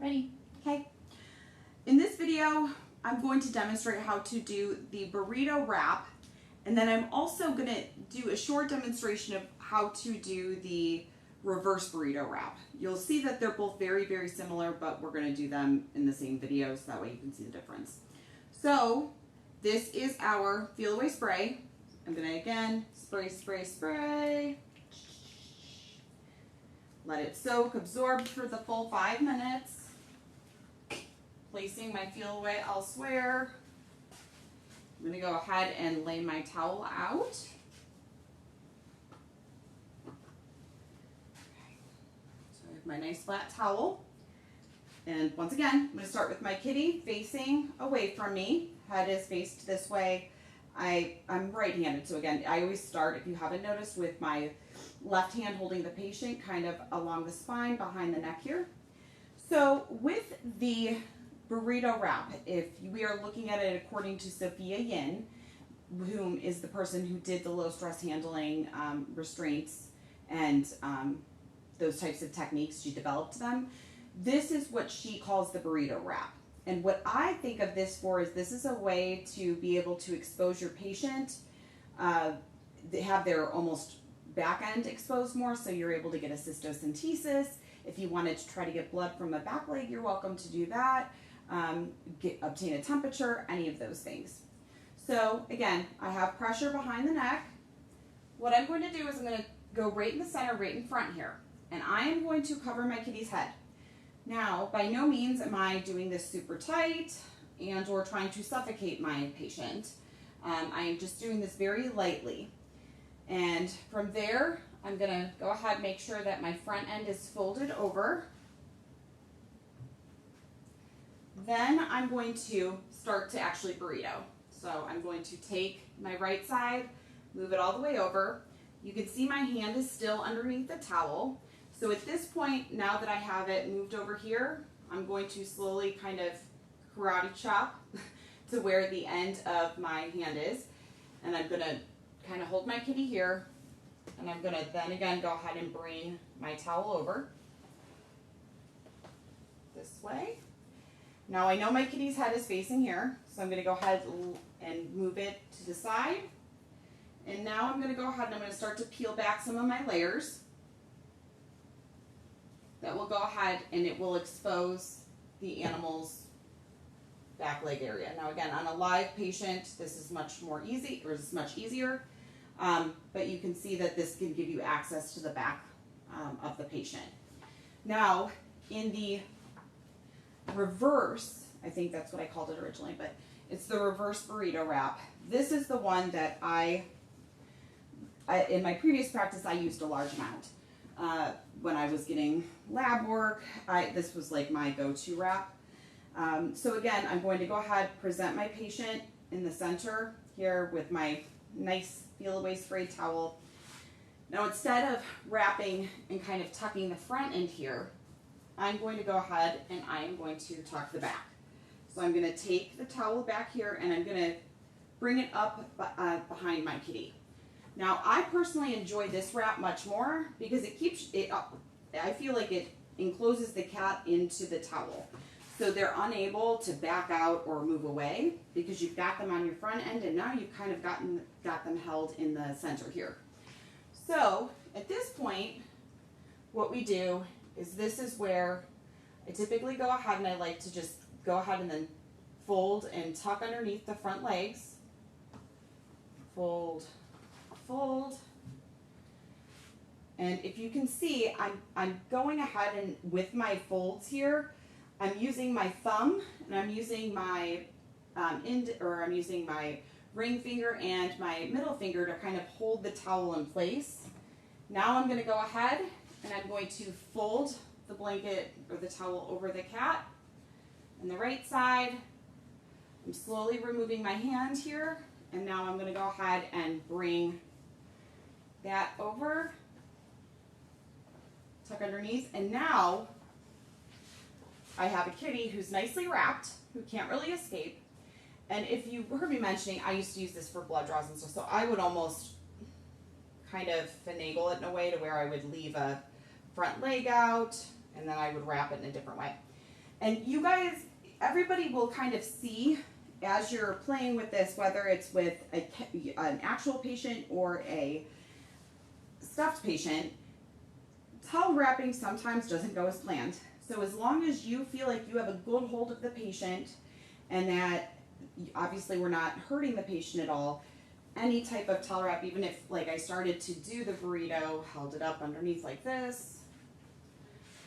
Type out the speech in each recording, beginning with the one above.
Ready? Okay. In this video, I'm going to demonstrate how to do the burrito wrap, and then I'm also going to do a short demonstration of how to do the reverse burrito wrap. You'll see that they're both very, very similar, but we're going to do them in the same video so that way you can see the difference. So this is our Feel Away spray. I'm going to again spray, spray, spray. Let it soak, absorb for the full 5 minutes. Placing my Feel Away elsewhere. I'm going to go ahead and lay my towel out. Okay. So I have my nice flat towel. And once again, I'm going to start with my kitty facing away from me. Head is faced this way. I'm right-handed, so again, I always start, if you haven't noticed, with my left hand holding the patient kind of along the spine, behind the neck here. So with the burrito wrap, if we are looking at it according to Sophia Yin, whom is the person who did the low stress handling restraints and those types of techniques, she developed them. This is what she calls the burrito wrap. And what I think of this for is this is a way to be able to expose your patient, they have their almost back end exposed more, so you're able to get a cystocentesis. If you wanted to try to get blood from a back leg, you're welcome to do that. Obtain a temperature, any of those things. So again, I have pressure behind the neck. What I'm going to do is I'm going to go right in the center, right in front here, and I am going to cover my kitty's head. Now, by no means am I doing this super tight and or trying to suffocate my patient. I am just doing this very lightly. And from there, I'm going to go ahead and make sure that my front end is folded over. Then I'm going to start to actually burrito. So I'm going to take my right side, move it all the way over. You can see my hand is still underneath the towel. So at this point, now that I have it moved over here, I'm going to slowly kind of karate chop to where the end of my hand is. And I'm going to kind of hold my kitty here. And I'm going to then again go ahead and bring my towel over this way. Now I know my kitty's head is facing here, so I'm going to go ahead and move it to the side. And now I'm going to go ahead and I'm going to start to peel back some of my layers. That will go ahead and it will expose the animal's back leg area. Now again, on a live patient, this is much more easy, or it's much easier, but you can see that this can give you access to the back of the patient. Now, in the reverse, I think that's what I called it originally, but it's the reverse burrito wrap. This is the one that I in my previous practice, I used a large amount. When I was getting lab work, this was like my go-to wrap. So again, I'm going to go ahead, present my patient in the center here with my nice Feel Away spray towel. Now instead of wrapping and kind of tucking the front end here, I'm going to go ahead and I am going to tuck the back. So I'm going to take the towel back here and I'm going to bring it up behind my kitty. Now, I personally enjoy this wrap much more because it keeps it up. I feel like it encloses the cat into the towel. So they're unable to back out or move away because you've got them on your front end and now you've kind of got them held in the center here. So at this point, what we do is this is where I typically go ahead and I like to just go ahead and then fold and tuck underneath the front legs. Fold. Fold. And if you can see, I'm going ahead and with my folds here, I'm using my thumb and I'm using my I'm using my ring finger and my middle finger to kind of hold the towel in place. Now I'm going to go ahead and I'm going to fold the blanket or the towel over the cat. On the right side, I'm slowly removing my hand here, and now I'm going to go ahead and bring that over, tuck underneath, and now I have a kitty who's nicely wrapped, who can't really escape. And if you heard me mentioning, I used to use this for blood draws and stuff, so I would almost kind of finagle it in a way to where I would leave a front leg out, and then I would wrap it in a different way. And you guys, everybody will kind of see as you're playing with this, whether it's with an actual patient or a stuffed patient, towel wrapping sometimes doesn't go as planned. So as long as you feel like you have a good hold of the patient and that obviously we're not hurting the patient at all, any type of towel wrap, even if like I started to do the burrito, held it up underneath like this,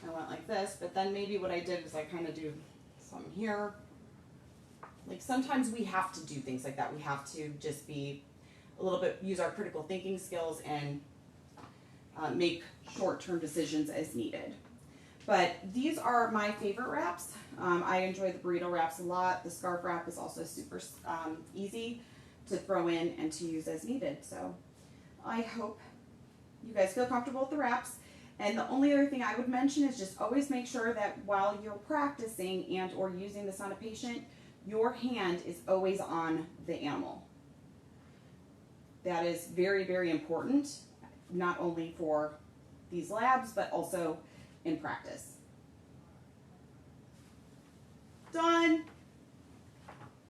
I went like this, but then maybe what I did is I kind of do some here. Like sometimes we have to do things like that. We have to just be a little bit, use our critical thinking skills and make short-term decisions as needed. But these are my favorite wraps. I enjoy the burrito wraps a lot. The scarf wrap is also super easy to throw in and to use as needed. So I hope you guys feel comfortable with the wraps. And the only other thing I would mention is just always make sure that while you're practicing and or using this on a patient, your hand is always on the animal. That is very, very important, not only for these labs, but also in practice. Done.